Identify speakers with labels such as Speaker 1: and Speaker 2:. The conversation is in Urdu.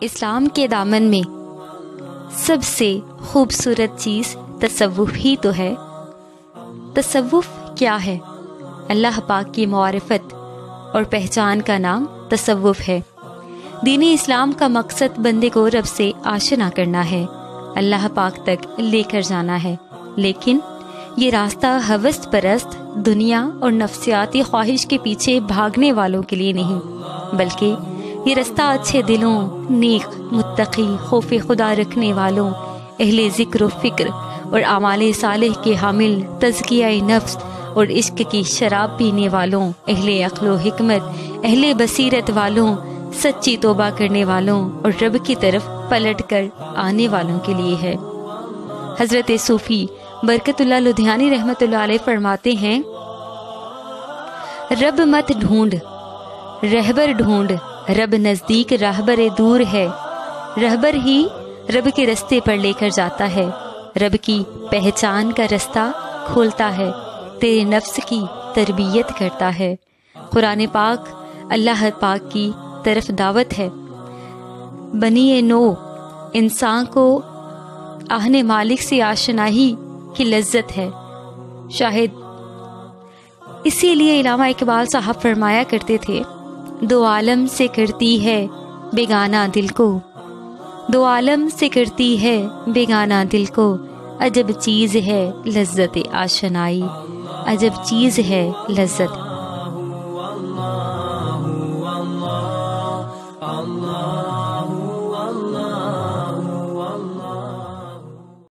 Speaker 1: اسلام کے دامن میں سب سے خوبصورت چیز تصوف ہی تو ہے۔ تصوف کیا ہے؟ اللہ پاک کی معرفت اور پہچان کا نام تصوف ہے۔ دین اسلام کا مقصد بندے کو رب سے آشنا کرنا ہے، اللہ پاک تک لے کر جانا ہے، لیکن یہ راستہ ہوس پرست دنیا اور نفسیاتی خواہش کے پیچھے بھاگنے والوں کے لیے نہیں، بلکہ یہ راستہ اچھے دلوں، نیک، متقی، خوف خدا رکھنے والوں، اہل ذکر و فکر اور اعمال صالح کے حامل، تزکیہ نفس اور عشق کی شراب پینے والوں، اہل عقل و حکمت، اہل بصیرت والوں، سچی توبہ کرنے والوں اور رب کی طرف پلٹ کر آنے والوں کے لیے ہے۔ حضرت صوفی برکت اللہ لدھیانی رحمۃ اللہ علیہ فرماتے ہیں، رب مت ڈھونڈ، رہبر ڈھونڈ، رب نزدیک راہبر دور ہے، رہبر ہی رب کے رستے پر لے کر جاتا ہے، رب کی پہچان کا رستہ کھولتا ہے، تیرے نفس کی تربیت کرتا ہے۔ قرآن پاک اللہ پاک کی طرف دعوت ہے۔ بنی نو انسان کو آہن مالک سے آشنائی کی لذت ہے۔ شاہد اسی لیے علامہ اقبال صاحب فرمایا کرتے تھے، دو عالم سے کرتی ہے بیگانہ دل کو، دو عالم سے کرتی ہے بیگانہ دل کو، عجب چیز ہے لذت آشنائی، عجب چیز ہے لذت